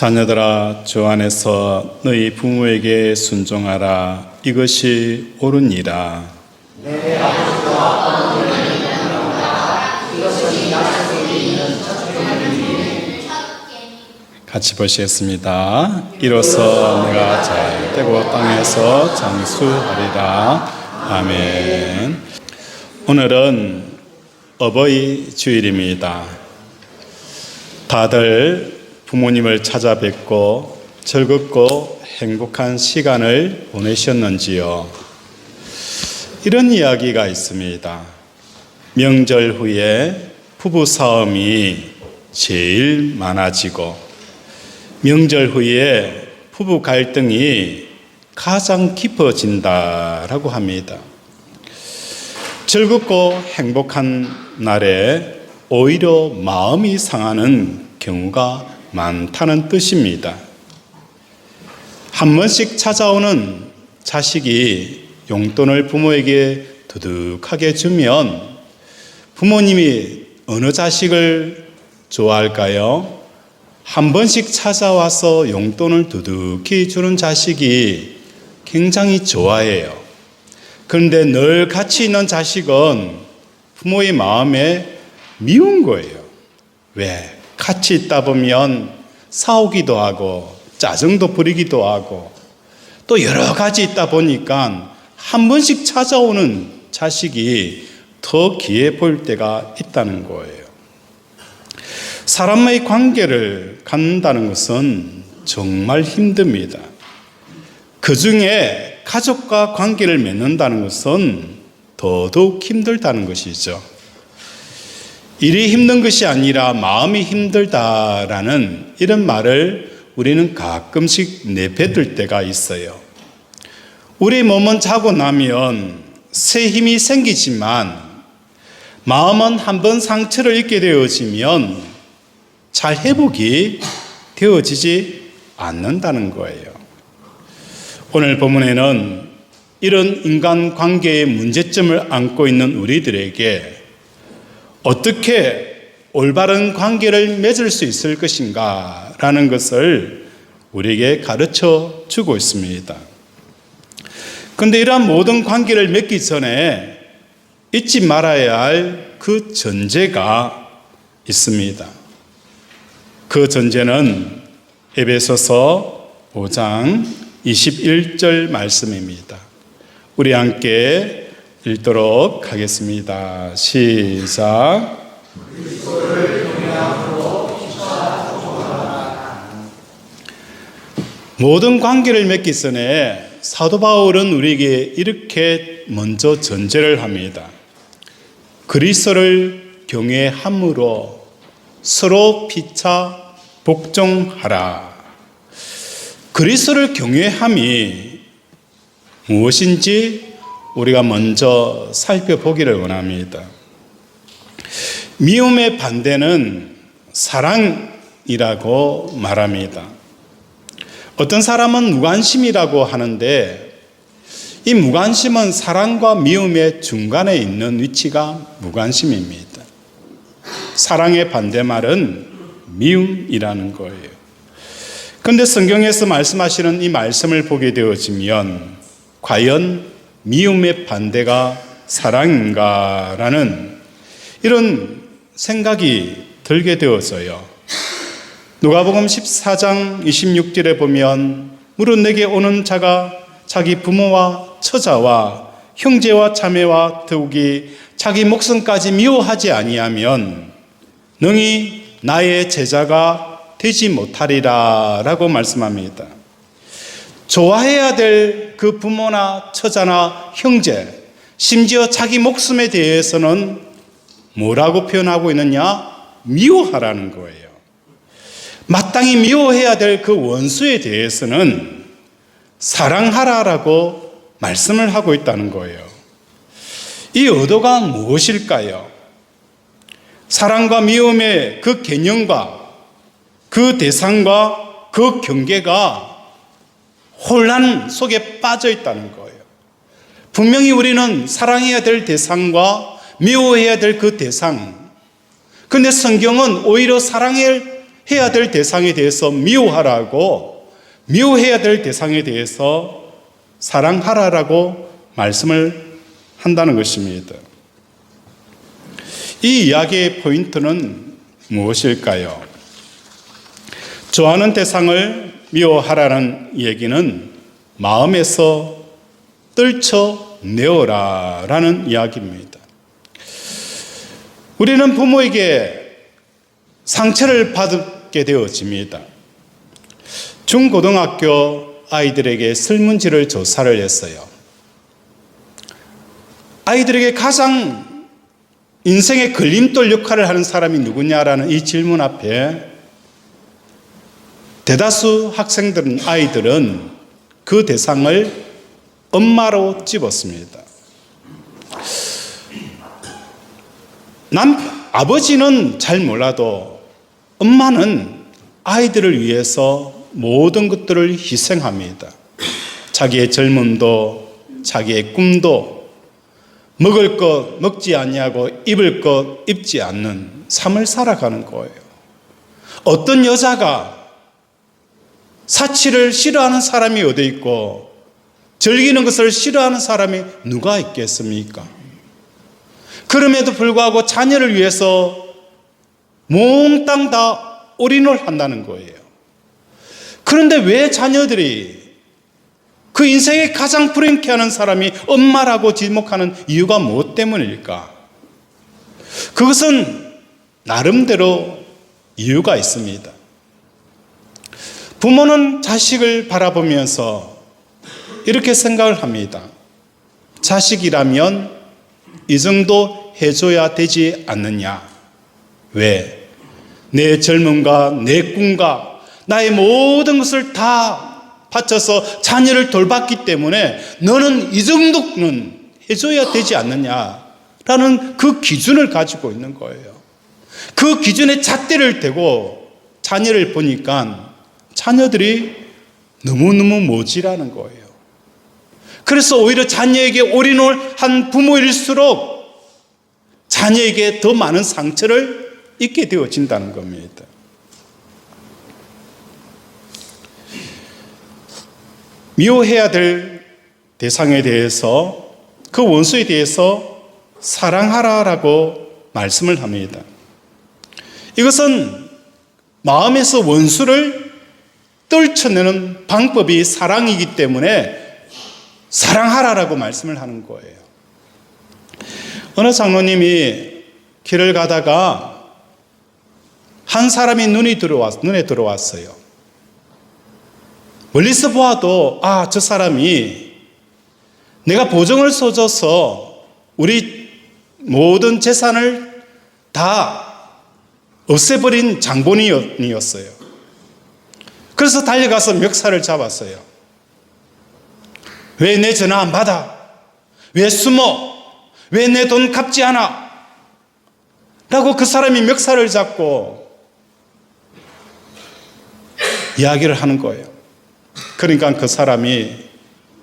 자녀들아, 주 안에서 너희 부모에게 순종하라. 이것이 옳으니라. 내 아버지와 어머니를 인정합니다. 이것이 나 속에 있는 첫 계명이니. 같이 보시겠습니다. 이로써 내가 잘 되고 땅에서 장수하리라. 아멘. 오늘은 어버이 주일입니다. 다들 부모님을 찾아뵙고 즐겁고 행복한 시간을 보내셨는지요? 이런 이야기가 있습니다. 명절 후에 부부싸움이 제일 많아지고 명절 후에 부부 갈등이 가장 깊어진다라고 합니다. 즐겁고 행복한 날에 오히려 마음이 상하는 경우가 많다는 뜻입니다. 한 번씩 찾아오는 자식이 용돈을 부모에게 두둑하게 주면 부모님이 어느 자식을 좋아할까요? 한 번씩 찾아와서 용돈을 두둑히 주는 자식이 굉장히 좋아해요. 그런데 늘 같이 있는 자식은 부모의 마음에 미운 거예요. 왜? 같이 있다 보면 싸우기도 하고 짜증도 부리기도 하고 또 여러 가지 있다 보니까 한 번씩 찾아오는 자식이 더 귀해 보일 때가 있다는 거예요. 사람의 관계를 갖는다는 것은 정말 힘듭니다. 그 중에 가족과 관계를 맺는다는 것은 더더욱 힘들다는 것이죠. 일이 힘든 것이 아니라 마음이 힘들다라는 이런 말을 우리는 가끔씩 내뱉을 때가 있어요. 우리 몸은 자고 나면 새 힘이 생기지만 마음은 한번 상처를 입게 되어지면 잘 회복이 되어지지 않는다는 거예요. 오늘 본문에는 이런 인간관계의 문제점을 안고 있는 우리들에게 어떻게 올바른 관계를 맺을 수 있을 것인가 라는 것을 우리에게 가르쳐 주고 있습니다. 그런데 이러한 모든 관계를 맺기 전에 잊지 말아야 할 그 전제가 있습니다. 그 전제는 에베소서 5장 21절 말씀입니다. 우리 함께 읽도록 하겠습니다. 시작. 모든 관계를 맺기 전에 사도 바울은 우리에게 이렇게 먼저 전제를 합니다. 그리스도를 경외함으로 서로 피차 복종하라. 그리스도를 경외함이 무엇인지 우리가 먼저 살펴보기를 원합니다. 미움의 반대는 사랑이라고 말합니다. 어떤 사람은 무관심이라고 하는데 이 무관심은 사랑과 미움의 중간에 있는 위치가 무관심입니다. 사랑의 반대말은 미움이라는 거예요. 그런데 성경에서 말씀하시는 이 말씀을 보게 되어지면 과연 미움의 반대가 사랑인가라는 이런 생각이 들게 되어져요. 누가복음 14장 26절에 보면 무릇 내게 오는 자가 자기 부모와 처자와 형제와 자매와 더욱이 자기 목숨까지 미워하지 아니하면 능히 나의 제자가 되지 못하리라 라고 말씀합니다. 좋아해야 될 그 부모나 처자나 형제, 심지어 자기 목숨에 대해서는 뭐라고 표현하고 있느냐? 미워하라는 거예요. 마땅히 미워해야 될 그 원수에 대해서는 사랑하라라고 말씀을 하고 있다는 거예요. 이 의도가 무엇일까요? 사랑과 미움의 그 개념과 그 대상과 그 경계가 혼란 속에 빠져 있다는 거예요. 분명히 우리는 사랑해야 될 대상과 미워해야 될 그 대상. 그런데 성경은 오히려 사랑해야 해야 될 대상에 대해서 미워하라고, 미워해야 될 대상에 대해서 사랑하라라고 말씀을 한다는 것입니다. 이 이야기의 포인트는 무엇일까요? 좋아하는 대상을 미워하라는 얘기는 마음에서 떨쳐내어라라는 이야기입니다. 우리는 부모에게 상처를 받게 되어집니다. 중고등학교 아이들에게 설문지를 조사를 했어요. 아이들에게 가장 인생의 걸림돌 역할을 하는 사람이 누구냐라는 이 질문 앞에 대다수 아이들은 그 대상을 엄마로 집었습니다. 아버지는 잘 몰라도 엄마는 아이들을 위해서 모든 것들을 희생합니다. 자기의 젊음도, 자기의 꿈도, 먹을 것 먹지 않냐고 입을 것 입지 않는 삶을 살아가는 거예요. 어떤 여자가 사치를 싫어하는 사람이 어디 있고 즐기는 것을 싫어하는 사람이 누가 있겠습니까? 그럼에도 불구하고 자녀를 위해서 몽땅 다 올인을 한다는 거예요. 그런데 왜 자녀들이 그 인생에 가장 불행케 하는 사람이 엄마라고 지목하는 이유가 무엇 때문일까? 그것은 나름대로 이유가 있습니다. 부모는 자식을 바라보면서 이렇게 생각을 합니다. 자식이라면 이 정도 해줘야 되지 않느냐? 왜? 내 젊음과 내 꿈과 나의 모든 것을 다 바쳐서 자녀를 돌봤기 때문에 너는 이 정도는 해줘야 되지 않느냐라는 그 기준을 가지고 있는 거예요. 그 기준에 잣대를 대고 자녀를 보니까 자녀들이 너무너무 모질하는 거예요. 그래서 오히려 자녀에게 올인을 한 부모일수록 자녀에게 더 많은 상처를 입게 되어진다는 겁니다. 미워해야 될 대상에 대해서, 그 원수에 대해서 사랑하라라고 말씀을 합니다. 이것은 마음에서 원수를 떨쳐내는 방법이 사랑이기 때문에 사랑하라라고 말씀을 하는 거예요. 어느 장로님이 길을 가다가 한 사람이 눈에 들어왔어요. 멀리서 보아도 저 사람이 내가 보증을 써줘서 우리 모든 재산을 다 없애버린 장본인이었어요. 그래서 달려가서 멱살을 잡았어요. 왜 내 전화 안 받아? 왜 숨어? 왜 내 돈 갚지 않아? 라고 그 사람이 멱살을 잡고 이야기를 하는 거예요. 그러니까 그 사람이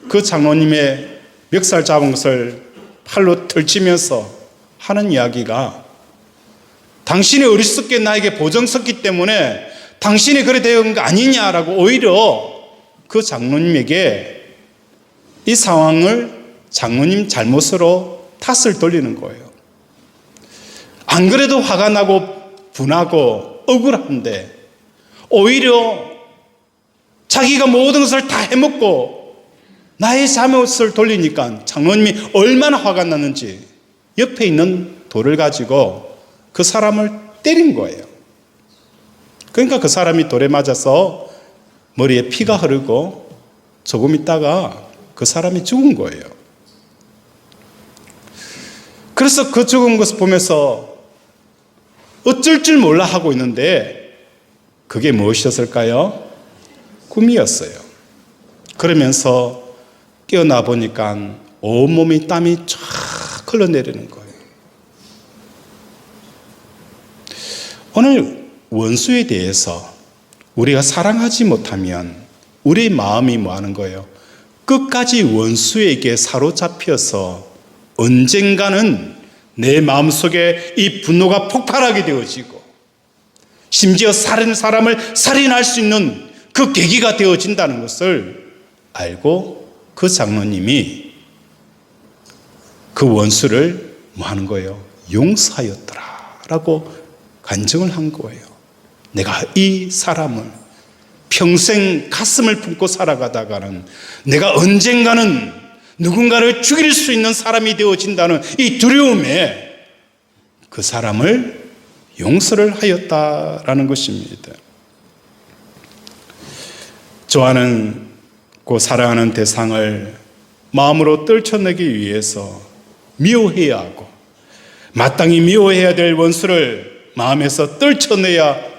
그 장로님의 멱살 잡은 것을 팔로 털치면서 하는 이야기가, 당신이 어리석게 나에게 보증 섰기 때문에 당신이 그래 되는 거 아니냐라고 오히려 그 장로님에게 이 상황을 장로님 잘못으로 탓을 돌리는 거예요. 안 그래도 화가 나고 분하고 억울한데 오히려 자기가 모든 것을 다 해먹고 나의 잘못을 돌리니까 장로님이 얼마나 화가 났는지 옆에 있는 돌을 가지고 그 사람을 때린 거예요. 그러니까 그 사람이 돌에 맞아서 머리에 피가 흐르고 조금 있다가 그 사람이 죽은 거예요. 그래서 그 죽은 것을 보면서 어쩔 줄 몰라 하고 있는데 그게 무엇이었을까요? 꿈이었어요. 그러면서 깨어나 보니까 온몸이 땀이 쫙 흘러내리는 거예요. 오늘 원수에 대해서 우리가 사랑하지 못하면 우리 마음이 뭐 하는 거예요? 끝까지 원수에게 사로잡혀서 언젠가는 내 마음속에 이 분노가 폭발하게 되어지고 심지어 사람을 살인할 수 있는 그 계기가 되어진다는 것을 알고 그 장로님이 그 원수를 뭐 하는 거예요? 용서하였더라 라고 간증을 한 거예요. 내가 이 사람을 평생 가슴을 품고 살아가다가는 내가 언젠가는 누군가를 죽일 수 있는 사람이 되어진다는 이 두려움에 그 사람을 용서를 하였다라는 것입니다. 좋아하고 사랑하는 대상을 마음으로 떨쳐내기 위해서 미워해야 하고 마땅히 미워해야 될 원수를 마음에서 떨쳐내야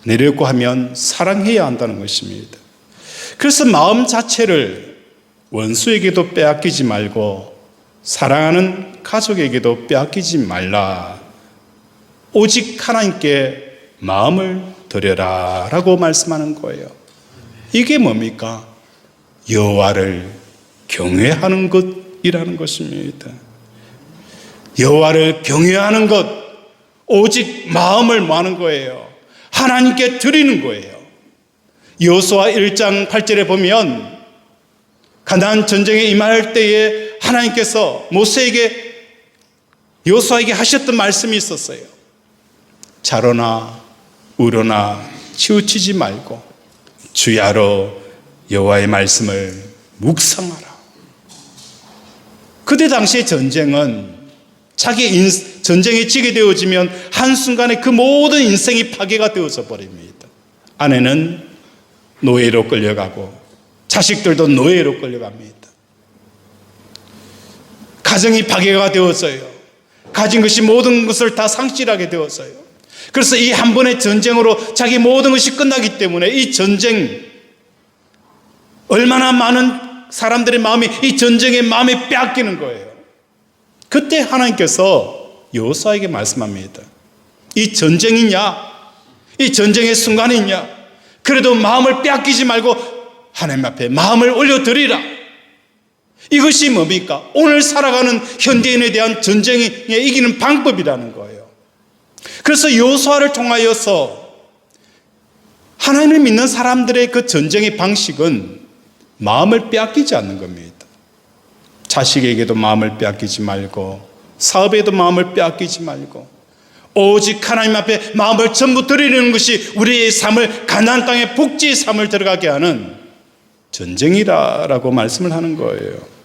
내려고 하면 사랑해야 한다는 것입니다. 그래서 마음 자체를 원수에게도 빼앗기지 말고 사랑하는 가족에게도 빼앗기지 말라. 오직 하나님께 마음을 드려라 라고 말씀하는 거예요. 이게 뭡니까? 여호와를 경외하는 것이라는 것입니다. 여호와를 경외하는 것, 오직 마음을 모하는 거예요. 하나님께 드리는 거예요. 여호수아 1장 8절에 보면 가나안 전쟁에 임할 때에 하나님께서 모세에게 여호수아에게 하셨던 말씀이 있었어요. 좌로나 우로나 치우치지 말고 주야로 여호와의 말씀을 묵상하라. 그때 당시의 전쟁은 전쟁에 지게 되어지면 한순간에 그 모든 인생이 파괴가 되어져 버립니다. 아내는 노예로 끌려가고 자식들도 노예로 끌려갑니다. 가정이 파괴가 되었어요. 가진 것이 모든 것을 다 상실하게 되었어요. 그래서 이 한 번의 전쟁으로 자기 모든 것이 끝나기 때문에 이 전쟁, 얼마나 많은 사람들의 마음이 이 전쟁의 마음에 빼앗기는 거예요. 그때 하나님께서 여호수아에게 말씀합니다. 이 전쟁이냐? 이 전쟁의 순간이냐? 그래도 마음을 빼앗기지 말고 하나님 앞에 마음을 올려드리라. 이것이 뭡니까? 오늘 살아가는 현대인에 대한 전쟁에 이기는 방법이라는 거예요. 그래서 여호수아를 통하여서 하나님을 믿는 사람들의 그 전쟁의 방식은 마음을 빼앗기지 않는 겁니다. 자식에게도 마음을 빼앗기지 말고 사업에도 마음을 빼앗기지 말고 오직 하나님 앞에 마음을 전부 드리는 것이 우리의 삶을 가나안 땅의 복지의 삶을 들어가게 하는 전쟁이라고 말씀을 하는 거예요.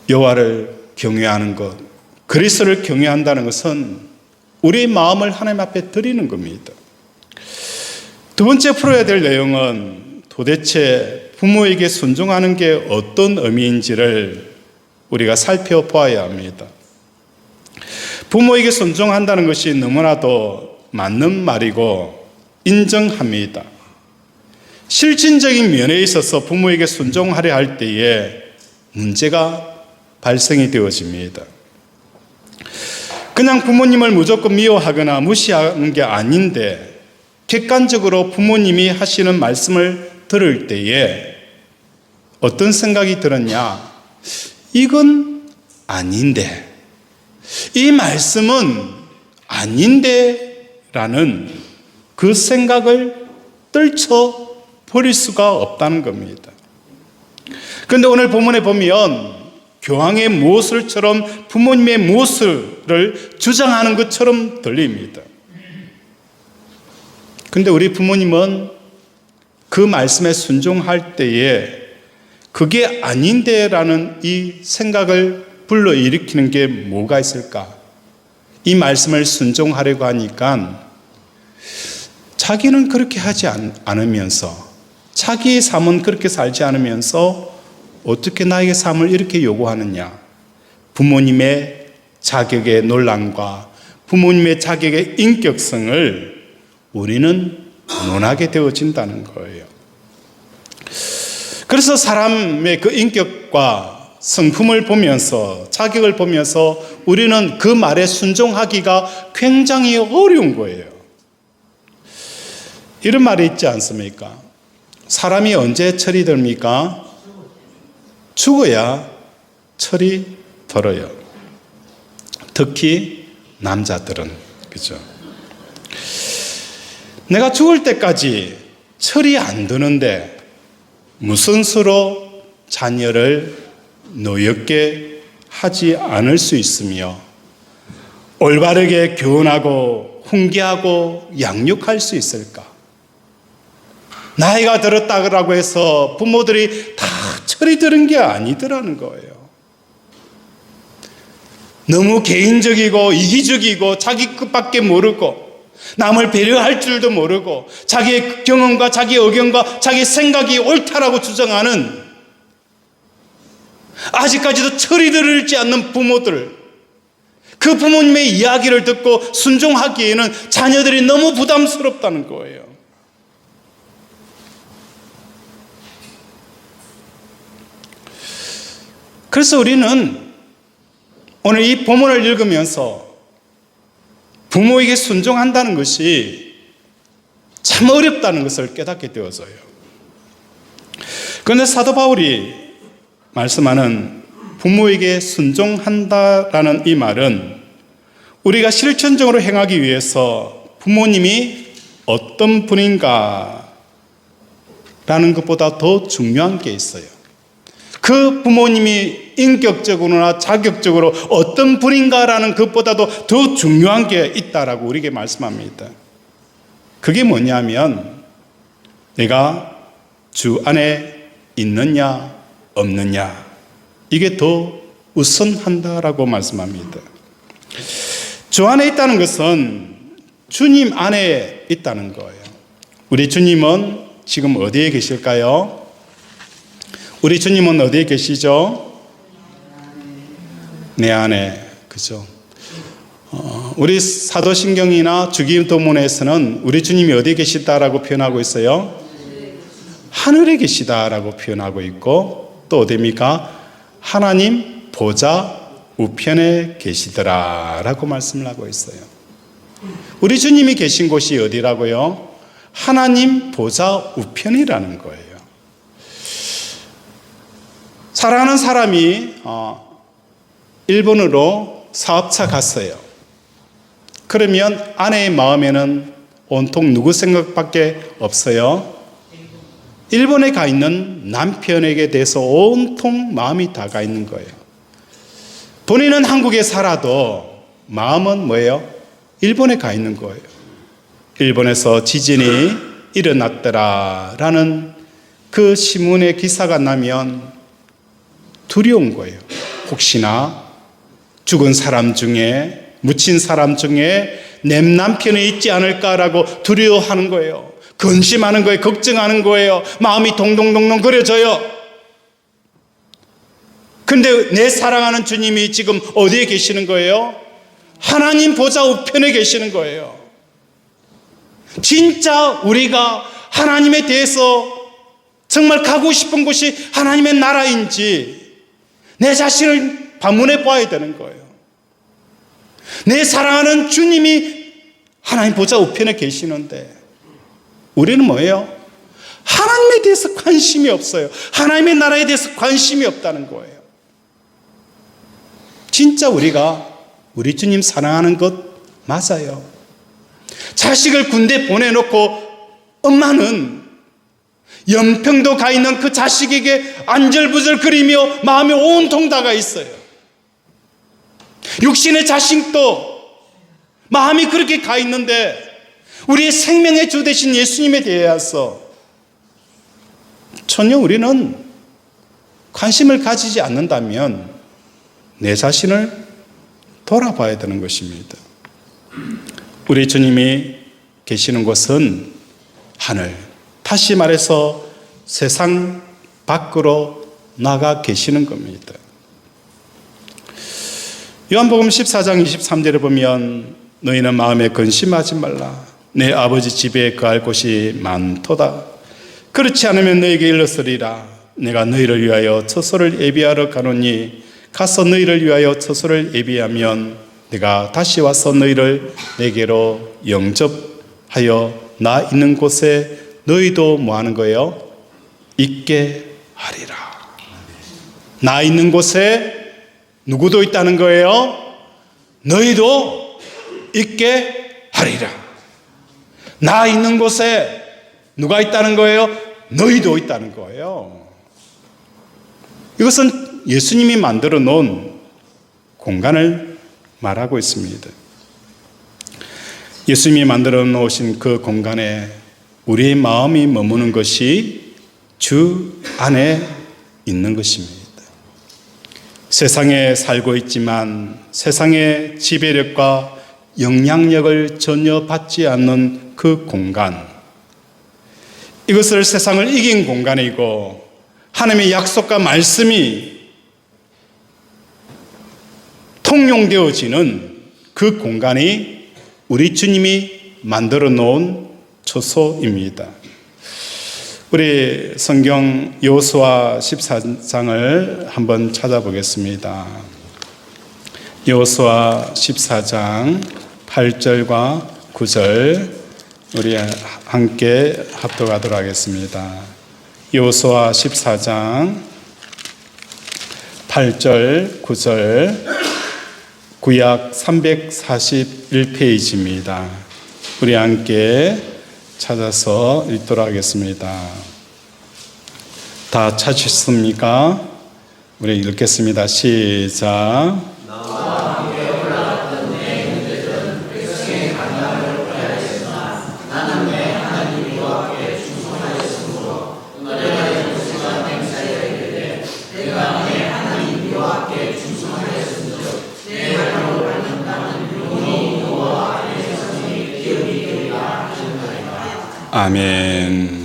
여호와를 경외하는 것, 그리스도를 경외한다는 것은 우리의 마음을 하나님 앞에 드리는 겁니다. 두 번째 풀어야 될 내용은 도대체 부모에게 순종하는 게 어떤 의미인지를 우리가 살펴보아야 합니다. 부모에게 순종한다는 것이 너무나도 맞는 말이고 인정합니다. 실질적인 면에 있어서 부모에게 순종하려 할 때에 문제가 발생이 되어집니다. 그냥 부모님을 무조건 미워하거나 무시하는 게 아닌데 객관적으로 부모님이 하시는 말씀을 들을 때에 어떤 생각이 들었냐? 이건 아닌데, 이 말씀은 아닌데 라는 그 생각을 떨쳐버릴 수가 없다는 겁니다. 그런데 오늘 본문에 보면 교황의 모술처럼 부모님의 모술을 주장하는 것처럼 들립니다. 그런데 우리 부모님은 그 말씀에 순종할 때에 그게 아닌데라는 이 생각을 불러일으키는 게 뭐가 있을까? 이 말씀을 순종하려고 하니까 자기는 그렇게 하지 않으면서 자기의 삶은 그렇게 살지 않으면서 어떻게 나에게 삶을 이렇게 요구하느냐? 부모님의 자격의 논란과 부모님의 자격의 인격성을 우리는 논하게 되어진다는 거예요. 그래서 사람의 그 인격과 성품을 보면서 자격을 보면서 우리는 그 말에 순종하기가 굉장히 어려운 거예요. 이런 말이 있지 않습니까? 사람이 언제 철이 듭니까? 죽어야 철이 들어요. 특히 남자들은. 그죠? 내가 죽을 때까지 철이 안 드는데 무슨 수로 자녀를 노엽게 하지 않을 수 있으며 올바르게 교훈하고 훈계하고 양육할 수 있을까? 나이가 들었다고 해서 부모들이 다 철이 들은 게 아니더라는 거예요. 너무 개인적이고 이기적이고 자기 것밖에 모르고 남을 배려할 줄도 모르고 자기의 경험과 자기 의견과 자기 생각이 옳다라고 주장하는 아직까지도 철이 들지 않는 부모들, 그 부모님의 이야기를 듣고 순종하기에는 자녀들이 너무 부담스럽다는 거예요. 그래서 우리는 오늘 이 본문을 읽으면서 부모에게 순종한다는 것이 참 어렵다는 것을 깨닫게 되어져요. 그런데 사도 바울이 말씀하는 부모에게 순종한다라는 이 말은 우리가 실천적으로 행하기 위해서 부모님이 어떤 분인가 라는 것보다 더 중요한 게 있어요. 그 부모님이 인격적으로나 자격적으로 어떤 분인가라는 것보다도 더 중요한 게 있다라고 우리에게 말씀합니다. 그게 뭐냐면 내가 주 안에 있느냐 없느냐, 이게 더 우선한다라고 말씀합니다. 주 안에 있다는 것은 주님 안에 있다는 거예요. 우리 주님은 지금 어디에 계실까요? 우리 주님은 어디에 계시죠? 내 안에. 그죠? 우리 사도신경이나 주기도문에서는 우리 주님이 어디에 계시다라고 표현하고 있어요? 하늘에 계시다라고 표현하고 있고, 또 어디입니까? 하나님 보좌 우편에 계시더라라고 말씀을 하고 있어요. 우리 주님이 계신 곳이 어디라고요? 하나님 보좌 우편이라는 거예요. 사랑하는 사람이 일본으로 사업차 갔어요. 그러면 아내의 마음에는 온통 누구 생각밖에 없어요? 일본에 가 있는 남편에게 대해서 온통 마음이 다 가 있는 거예요. 본인은 한국에 살아도 마음은 뭐예요? 일본에 가 있는 거예요. 일본에서 지진이 일어났더라라는 그 신문의 기사가 나면 두려운 거예요. 혹시나 죽은 사람 중에, 묻힌 사람 중에 내 남편이 있지 않을까라고 두려워하는 거예요. 근심하는 거예요. 걱정하는 거예요. 마음이 동동동동 거려져요. 근데 내 사랑하는 주님이 지금 어디에 계시는 거예요? 하나님 보좌 우편에 계시는 거예요. 진짜 우리가 하나님에 대해서 정말 가고 싶은 곳이 하나님의 나라인지 내 자신을 반문해 봐야 되는 거예요. 내 사랑하는 주님이 하나님 보좌 우편에 계시는데 우리는 뭐예요? 하나님에 대해서 관심이 없어요. 하나님의 나라에 대해서 관심이 없다는 거예요. 진짜 우리가 우리 주님 사랑하는 것 맞아요. 자식을 군대 보내놓고 엄마는 연평도 가 있는 그 자식에게 안절부절거리며 마음이 온통 다가 있어요. 육신의 자식도 마음이 그렇게 가 있는데 우리의 생명의 주 되신 예수님에 대해서 전혀 우리는 관심을 가지지 않는다면 내 자신을 돌아봐야 되는 것입니다. 우리 주님이 계시는 곳은 하늘, 다시 말해서 세상 밖으로 나가 계시는 겁니다. 요한복음 14장 23절에 보면 너희는 마음에 근심하지 말라. 내 아버지 집에 거할 곳이 많도다. 그렇지 않으면 너희에게 일렀으리라. 내가 너희를 위하여 처소를 예비하러 가노니 가서 너희를 위하여 처소를 예비하면 내가 다시 와서 너희를 내게로 영접하여 나 있는 곳에 너희도 뭐 하는 거예요? 있게 하리라. 나 있는 곳에 누구도 있다는 거예요? 너희도 있게 하리라. 나 있는 곳에 누가 있다는 거예요? 너희도 있다는 거예요. 이것은 예수님이 만들어 놓은 공간을 말하고 있습니다. 예수님이 만들어 놓으신 그 공간에 우리의 마음이 머무는 것이 주 안에 있는 것입니다. 세상에 살고 있지만 세상의 지배력과 영향력을 전혀 받지 않는 그 공간, 이것을 세상을 이긴 공간이고 하나님의 약속과 말씀이 통용되어지는 그 공간이 우리 주님이 만들어 놓은 처소입니다. 우리 성경 여호수아 14장을 한번 찾아보겠습니다. 여호수아 14장 8절과 9절 우리 함께 합독하도록 하겠습니다. 여호수아 14장 8절 9절 구약 341페이지입니다. 우리 함께 찾아서 읽도록 하겠습니다. 다 찾으셨습니까? 우리 읽겠습니다. 시작. 나와 함께 올라갔던 내 형제들은 백성의 간담을 하였지만 나는 내 하나님 여호와께 충성하였으므로 너희가 이곳에서 맹세하여 이르되 내가 내 하나님 여호와께 충성하였음즉 내 하나님을 받는다는 영원히 여호와 백성의 기업이 되리라 하셨나이다. 아멘.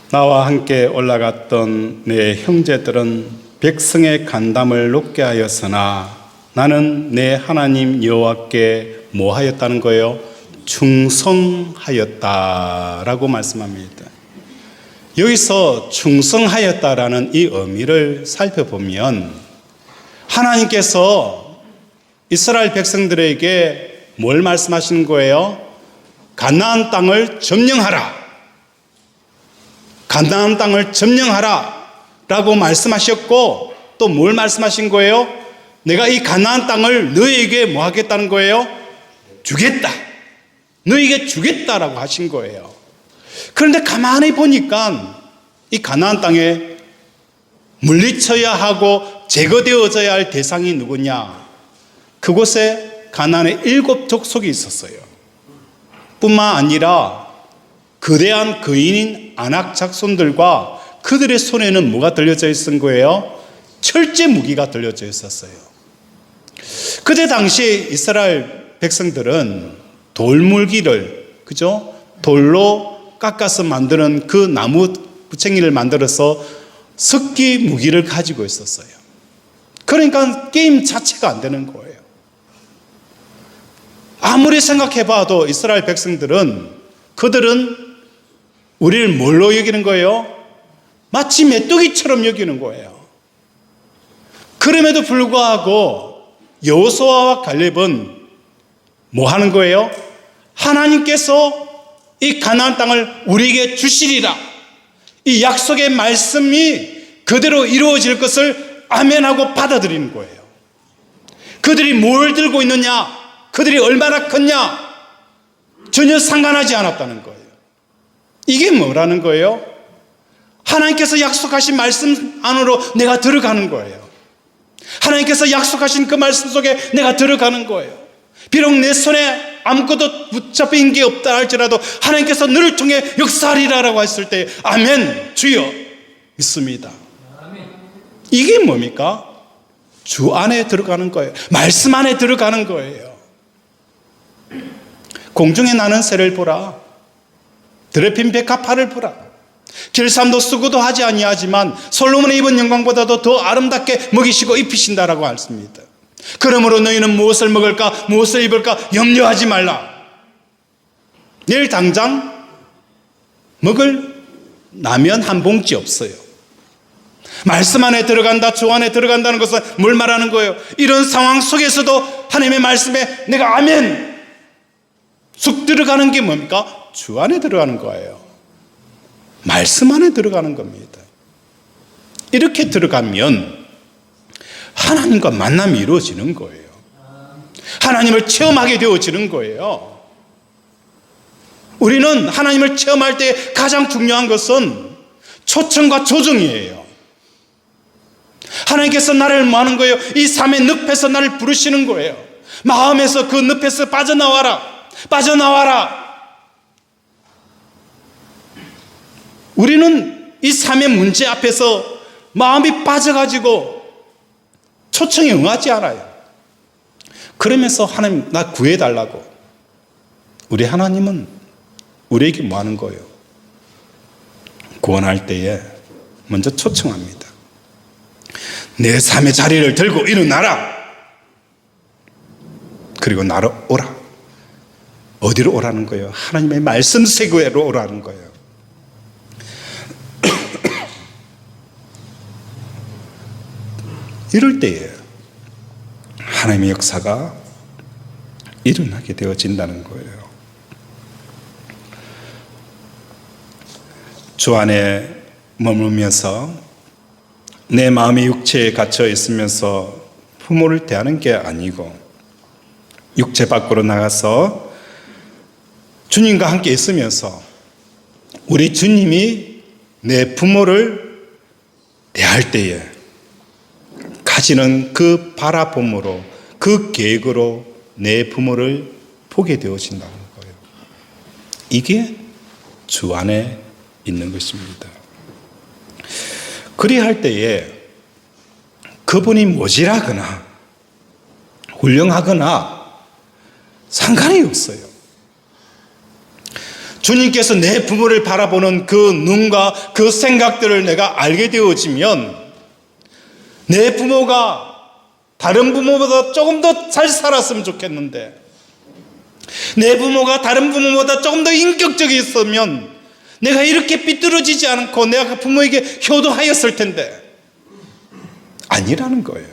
나와 함께 올라갔던 내 형제들은 백성의 간담을 높게 하였으나 나는 내 하나님 여호와께 뭐 하였다는 거예요? 충성하였다라고 말씀합니다. 여기서 충성하였다라는 이 의미를 살펴보면 하나님께서 이스라엘 백성들에게 뭘 말씀하시는 거예요? 가나안 땅을 점령하라. 가나안 땅을 점령하라 라고 말씀하셨고 또 뭘 말씀하신 거예요? 내가 이 가나안 땅을 너희에게 뭐 하겠다는 거예요? 주겠다. 너희에게 주겠다라고 하신 거예요. 그런데 가만히 보니까 이 가나안 땅에 물리쳐야 하고 제거되어져야 할 대상이 누구냐? 그곳에 가나안의 7 족속이 있었어요. 뿐만 아니라 거대한 거인인 아낙 작손들과 그들의 손에는 뭐가 들려져 있은 거예요? 철제 무기가 들려져 있었어요. 그때 당시에 이스라엘 백성들은 돌물기를, 그죠? 돌로 깎아서 만드는 그 나무 부챙이를 만들어서 석기 무기를 가지고 있었어요. 그러니까 게임 자체가 안 되는 거예요. 아무리 생각해봐도 이스라엘 백성들은 그들은 우리를 뭘로 여기는 거예요? 마치 메뚜기처럼 여기는 거예요. 그럼에도 불구하고 여호수아와 갈렙은 뭐 하는 거예요? 하나님께서 이 가나안 땅을 우리에게 주시리라. 이 약속의 말씀이 그대로 이루어질 것을 아멘하고 받아들이는 거예요. 그들이 뭘 들고 있느냐, 그들이 얼마나 컸냐 전혀 상관하지 않았다는 거예요. 이게 뭐라는 거예요? 하나님께서 약속하신 말씀 안으로 내가 들어가는 거예요. 하나님께서 약속하신 그 말씀 속에 내가 들어가는 거예요. 비록 내 손에 아무것도 붙잡힌 게 없다 할지라도 하나님께서 너를 통해 역사하리라라고 했을 때 아멘 주여 믿습니다. 이게 뭡니까? 주 안에 들어가는 거예요. 말씀 안에 들어가는 거예요. 공중에 나는 새를 보라. 들에 핀 백합화를 보라. 길삼도 쓰고도 하지 아니하지만 솔로몬의 입은 영광보다도 더 아름답게 먹이시고 입히신다라고 했습니다. 그러므로 너희는 무엇을 먹을까 무엇을 입을까 염려하지 말라. 내일 당장 먹을 라면 한 봉지 없어요. 말씀 안에 들어간다, 주 안에 들어간다는 것은 뭘 말하는 거예요? 이런 상황 속에서도 하나님의 말씀에 내가 아멘 쑥 들어가는 게 뭡니까? 주 안에 들어가는 거예요. 말씀 안에 들어가는 겁니다. 이렇게 들어가면 하나님과 만남이 이루어지는 거예요. 하나님을 체험하게 되어지는 거예요. 우리는 하나님을 체험할 때 가장 중요한 것은 초청과 조정이에요. 하나님께서 나를 뭐 하는 거예요? 이 삶의 늪에서 나를 부르시는 거예요. 마음에서 그 늪에서 빠져나와라. 빠져나와라. 우리는 이 삶의 문제 앞에서 마음이 빠져가지고 초청에 응하지 않아요. 그러면서 하나님 나 구해달라고. 우리 하나님은 우리에게 뭐 하는 거예요? 구원할 때에 먼저 초청합니다. 내 삶의 자리를 들고 일어나라. 그리고 나로 오라. 어디로 오라는 거예요? 하나님의 말씀 세계로 오라는 거예요. 이럴 때에 하나님의 역사가 일어나게 되어진다는 거예요. 주 안에 머물면서 내 마음이 육체에 갇혀 있으면서 부모를 대하는 게 아니고 육체 밖으로 나가서 주님과 함께 있으면서 우리 주님이 내 부모를 대할 때에 가지는 그 바라봄으로 그 계획으로 내 부모를 보게 되어진다는 거예요. 이게 주 안에 있는 것입니다. 그리할 때에 그분이 모질하거나 훌륭하거나 상관이 없어요. 주님께서 내 부모를 바라보는 그 눈과 그 생각들을 내가 알게 되어지면 내 부모가 다른 부모보다 조금 더 잘 살았으면 좋겠는데, 내 부모가 다른 부모보다 조금 더 인격적이었으면 내가 이렇게 삐뚤어지지 않고 내가 그 부모에게 효도하였을 텐데, 아니라는 거예요.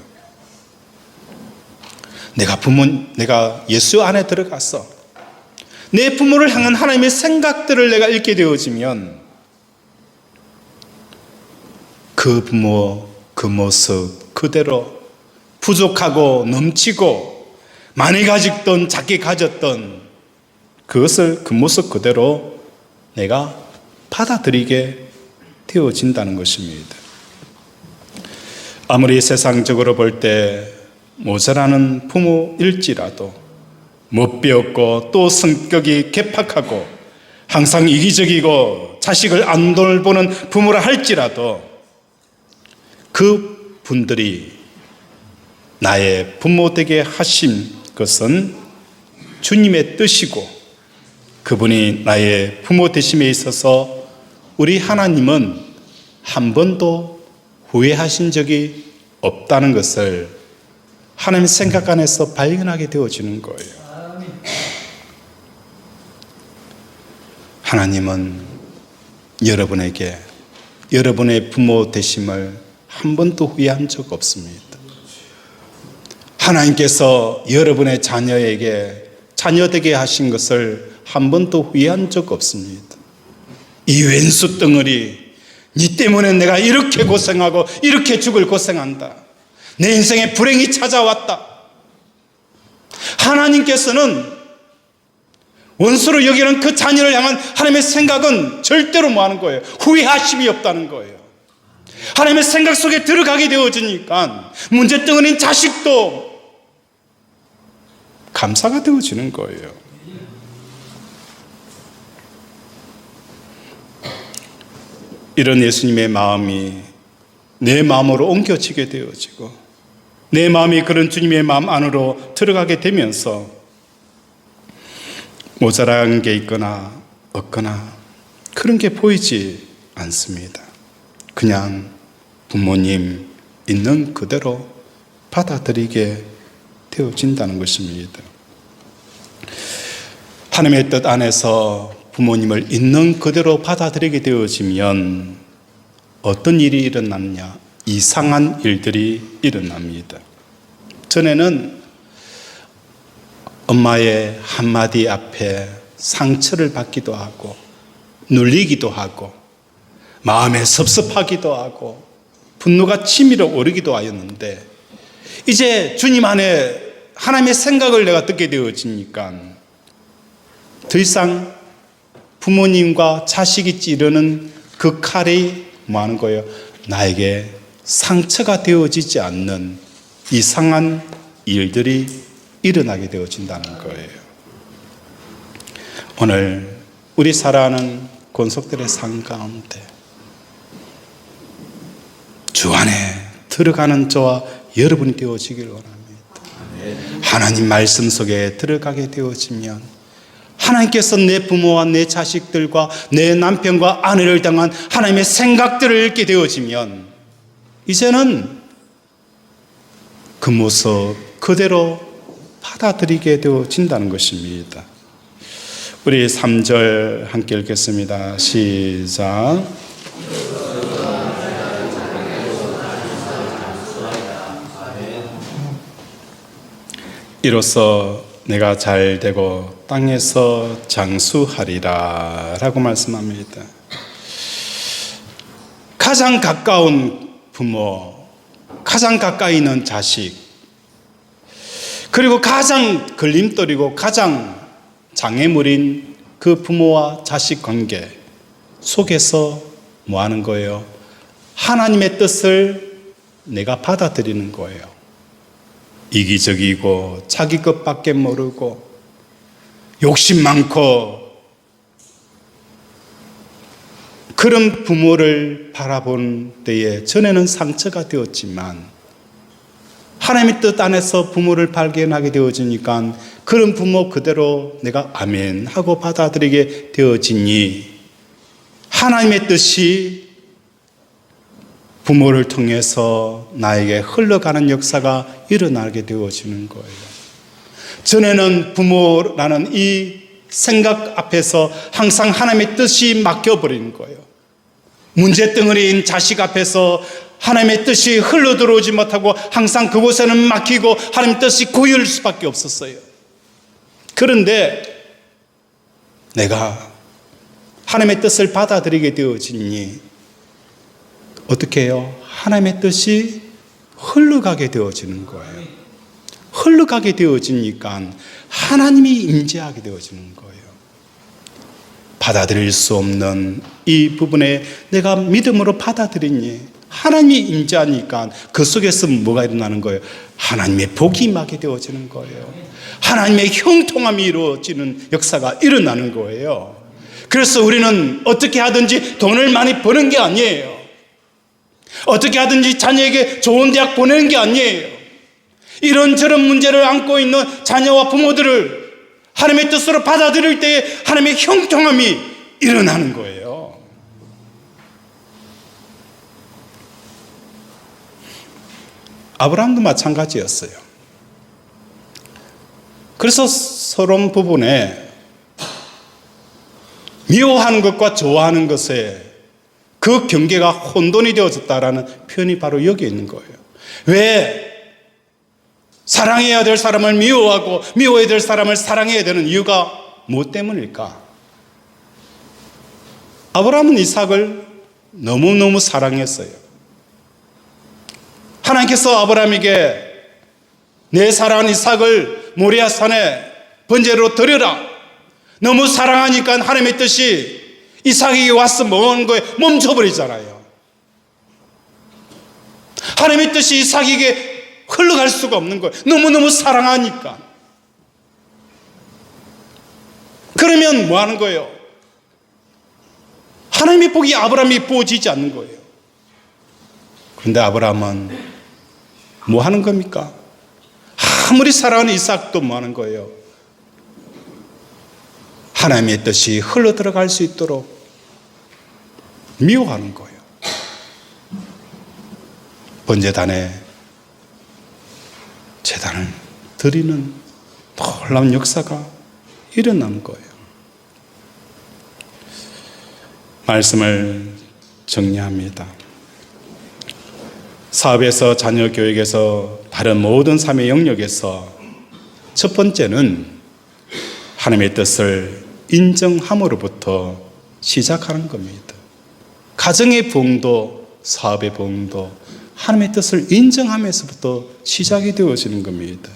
내가 예수 안에 들어가서 내 부모를 향한 하나님의 생각들을 내가 읽게 되어지면 그 부모 그 모습 그대로 부족하고 넘치고 많이 가졌던 작게 가졌던 그것을 그 모습 그대로 내가 받아들이게 되어진다는 것입니다. 아무리 세상적으로 볼 때 모자라는 부모일지라도 못 배웠고 또 성격이 개팍하고 항상 이기적이고 자식을 안 돌보는 부모라 할지라도 그 분들이 나의 부모 되게 하신 것은 주님의 뜻이고 그분이 나의 부모 되심에 있어서 우리 하나님은 한 번도 후회하신 적이 없다는 것을 하나님의 생각 안에서 발견하게 되어지는 거예요. 하나님은 여러분에게 여러분의 부모 되심을 한 번도 후회한 적 없습니다. 하나님께서 여러분의 자녀에게 자녀되게 하신 것을 한 번도 후회한 적 없습니다. 이 왼수 덩어리, 니 때문에 내가 이렇게 고생하고 이렇게 죽을 고생한다. 내 인생에 불행이 찾아왔다. 하나님께서는 원수로 여기는 그 자녀를 향한 하나님의 생각은 절대로 뭐 하는 거예요? 후회하심이 없다는 거예요. 하나님의 생각 속에 들어가게 되어지니까 문제덩어리인 자식도 감사가 되어지는 거예요. 이런 예수님의 마음이 내 마음으로 옮겨지게 되어지고 내 마음이 그런 주님의 마음 안으로 들어가게 되면서 모자란 게 있거나 없거나 그런 게 보이지 않습니다. 그냥 부모님 있는 그대로 받아들이게 되어진다는 것입니다. 하나님의 뜻 안에서 부모님을 있는 그대로 받아들이게 되어지면 어떤 일이 일어나느냐? 이상한 일들이 일어납니다. 전에는 엄마의 한마디 앞에 상처를 받기도 하고 눌리기도 하고 마음에 섭섭하기도 하고 분노가 치밀어 오르기도 하였는데 이제 주님 안에 하나님의 생각을 내가 듣게 되어지니까 더 이상 부모님과 자식이 찌르는 그 칼이 뭐 하는 거예요? 나에게 상처가 되어지지 않는 이상한 일들이 일어나게 되어진다는 거예요. 오늘 우리 살아가는 권속들의 삶 가운데 주 안에 들어가는 저와 여러분이 되어지길 원합니다. 하나님 말씀 속에 들어가게 되어지면 하나님께서 내 부모와 내 자식들과 내 남편과 아내를 향한 하나님의 생각들을 읽게 되어지면 이제는 그 모습 그대로 받아들이게 되어진다는 것입니다. 우리 3절 함께 읽겠습니다. 시작. 이로써 내가 잘 되고 땅에서 장수하리라 라고 말씀합니다. 가장 가까운 부모, 가장 가까이 있는 자식, 그리고 가장 걸림돌이고 가장 장애물인 그 부모와 자식 관계 속에서 뭐 하는 거예요? 하나님의 뜻을 내가 받아들이는 거예요. 이기적이고 자기 것밖에 모르고 욕심 많고 그런 부모를 바라본 때에 전에는 상처가 되었지만 하나님의 뜻 안에서 부모를 발견하게 되어지니까 그런 부모 그대로 내가 아멘 하고 받아들이게 되어지니 하나님의 뜻이 부모를 통해서 나에게 흘러가는 역사가 일어나게 되어지는 거예요. 전에는 부모라는 이 생각 앞에서 항상 하나님의 뜻이 막혀버리는 거예요. 문제덩어리인 자식 앞에서 하나님의 뜻이 흘러들어오지 못하고 항상 그곳에는 막히고 하나님의 뜻이 고일 수밖에 없었어요. 그런데 내가 하나님의 뜻을 받아들이게 되어지니 어떻게 해요? 하나님의 뜻이 흘러가게 되어지는 거예요. 흘러가게 되어지니까 하나님이 임재하게 되어지는 거예요. 받아들일 수 없는 이 부분에 내가 믿음으로 받아들이니 하나님이 임재하니까 그 속에서 뭐가 일어나는 거예요? 하나님의 복이 임하게 되어지는 거예요. 하나님의 형통함이 이루어지는 역사가 일어나는 거예요. 그래서 우리는 어떻게 하든지 돈을 많이 버는 게 아니에요. 어떻게 하든지 자녀에게 좋은 대학 보내는 게 아니에요. 이런저런 문제를 안고 있는 자녀와 부모들을 하나님의 뜻으로 받아들일 때에 하나님의 형통함이 일어나는 거예요. 아브라함도 마찬가지였어요. 그래서 서론 부분에 미워하는 것과 좋아하는 것에 그 경계가 혼돈이 되어졌다라는 표현이 바로 여기에 있는 거예요. 왜 사랑해야 될 사람을 미워하고 미워해야 될 사람을 사랑해야 되는 이유가 무엇 때문일까? 아브라함은 이삭을 너무너무 사랑했어요. 하나님께서 아브라함에게 내 사랑하는 이삭을 모리아 산에 번제로 드려라. 너무 사랑하니까 하나님의 뜻이 이삭에게 와서 먹는 거에 멈춰버리잖아요. 하나님의 뜻이 이삭에게 흘러갈 수가 없는 거예요. 너무너무 사랑하니까. 그러면 뭐 하는 거예요? 하나님의 복이 아브라함이 부어지지 않는 거예요. 그런데 아브라함은 뭐 하는 겁니까? 아무리 사랑하는 이삭도 뭐 하는 거예요? 하나님의 뜻이 흘러 들어갈 수 있도록 미워하는 거예요. 번제단에 제단을 드리는 놀라운 역사가 일어난 거예요. 말씀을 정리합니다. 사업에서, 자녀 교육에서, 다른 모든 삶의 영역에서 첫 번째는 하나님의 뜻을 인정함으로부터 시작하는 겁니다. 가정의 부흥도, 사업의 부흥도 하나님의 뜻을 인정하면서부터 시작이 되어지는 겁니다.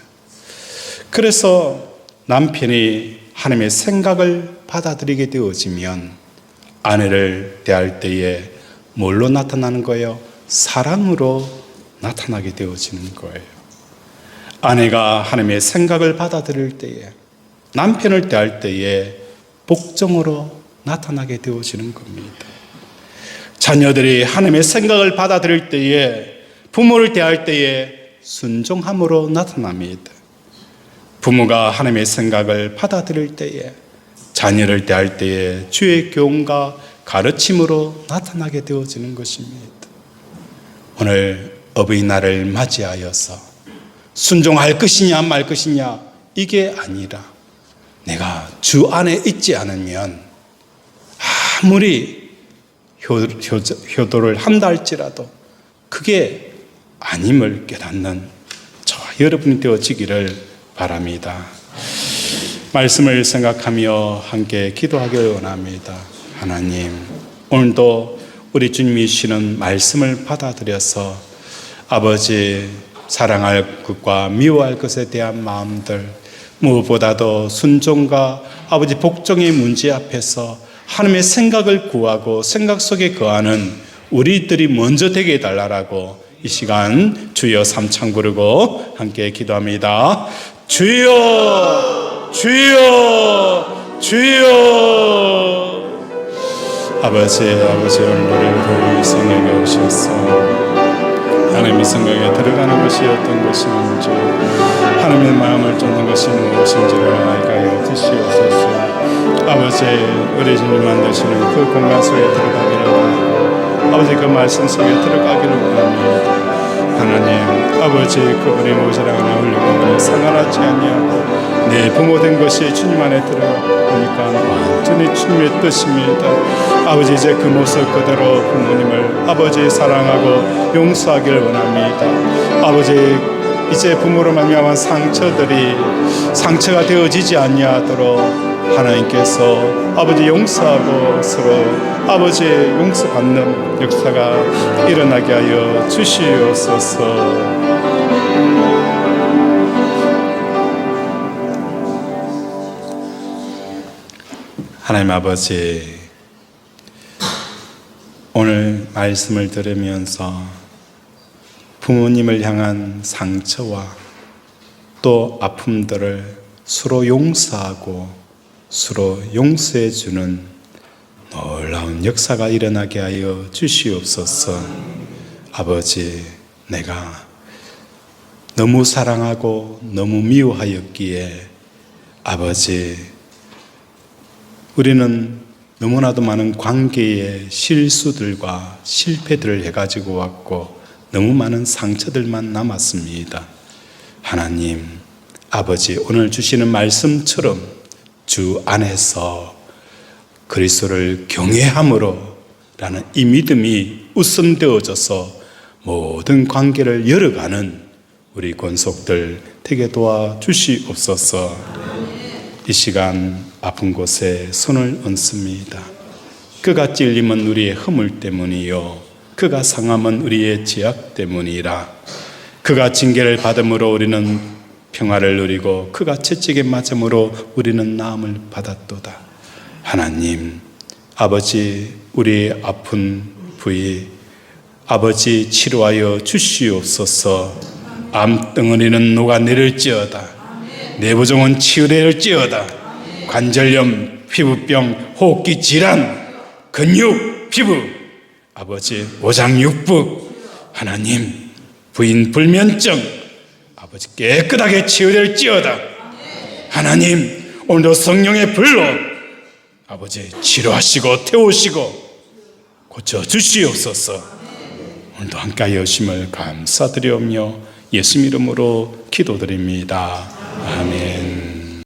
그래서 남편이 하나님의 생각을 받아들이게 되어지면 아내를 대할 때에 뭘로 나타나는 거예요? 사랑으로 나타나게 되어지는 거예요. 아내가 하나님의 생각을 받아들일 때에, 남편을 대할 때에 복종으로 나타나게 되어지는 겁니다. 자녀들이 하나님의 생각을 받아들일 때에, 부모를 대할 때에 순종함으로 나타납니다. 부모가 하나님의 생각을 받아들일 때에, 자녀를 대할 때에 주의 교훈과 가르침으로 나타나게 되어지는 것입니다. 오늘 어버이날을 맞이하여서 순종할 것이냐 말 것이냐 이게 아니라, 내가 주 안에 있지 않으면 아무리 효도를 한다 할지라도 그게 아님을 깨닫는 저와 여러분이 되어지기를 바랍니다. 말씀을 생각하며 함께 기도하기를 원합니다. 하나님, 오늘도 우리 주님이 주시는 말씀을 받아들여서 아버지 사랑할 것과 미워할 것에 대한 마음들, 무엇보다도 순종과 아버지 복종의 문제 앞에서 하나님의 생각을 구하고 생각 속에 거하는 우리들이 먼저 되게 해달라고 이 시간 주여 삼창 부르고 함께 기도합니다. 주여, 주여, 주여. 아버지 오늘 우리를 성령에 오셔서 하나님의 성경에 들어가는 것이 어떤 것인지, 하나님의 마음을 쫓는 것이 무엇인지를 알게 하여 주시옵소서. 아버지, 우리 주님 만드시는 그 공간 속에 들어가기를 원하고, 아버지 그 말씀 속에 들어가기를 원합니다. 하나님, 아버지 그분의 모시랑 하나 흘리고 상관하지 아니하고 내 부모된 것이 주님 안에 들어보니까 완전히 주님의 뜻입니다. 아버지, 이제 그 모습 그대로 부모님을 아버지 사랑하고 용서하기를 원합니다. 아버지, 이제 부모로 말미암은 상처가 되어지지 아니하도록 하나님께서 아버지 용서하고 서로 아버지 용서받는 역사가 일어나게 하여 주시옵소서. 하나님 아버지, 오늘 말씀을 들으면서 부모님을 향한 상처와 또 아픔들을 서로 용서하고 서로 용서해 주는 놀라운 역사가 일어나게 하여 주시옵소서. 아버지, 내가 너무 사랑하고 너무 미워하였기에 아버지, 우리는 너무나도 많은 관계의 실수들과 실패들을 해가지고 왔고 너무 많은 상처들만 남았습니다. 하나님, 아버지, 오늘 주시는 말씀처럼 주 안에서 그리스도를 경외함으로 라는 이 믿음이 우선되어져서 모든 관계를 열어가는 우리 권속들 되게 도와주시옵소서. 이 시간 아픈 곳에 손을 얹습니다. 그가 찔림은 우리의 허물 때문이요 그가 상함은 우리의 죄악 때문이라. 그가 징계를 받음으로 우리는 평화를 누리고 그가 채찍에 맞음으로 우리는 나음을 받았도다. 하나님, 아버지, 우리의 아픈 부위 아버지 치료하여 주시옵소서. 암덩어리는 녹아내릴지어다. 내부종은 치유될지어다. 관절염, 피부병, 호흡기 질환, 근육, 피부, 아버지 오장육부, 하나님 부인 불면증 아버지 깨끗하게 치유될지어다. 하나님, 오늘도 성령의 불로 아버지 치료하시고 태우시고 고쳐주시옵소서. 오늘도 함께하여 주심을 감사드리오며 예수 이름으로 기도드립니다. 아멘.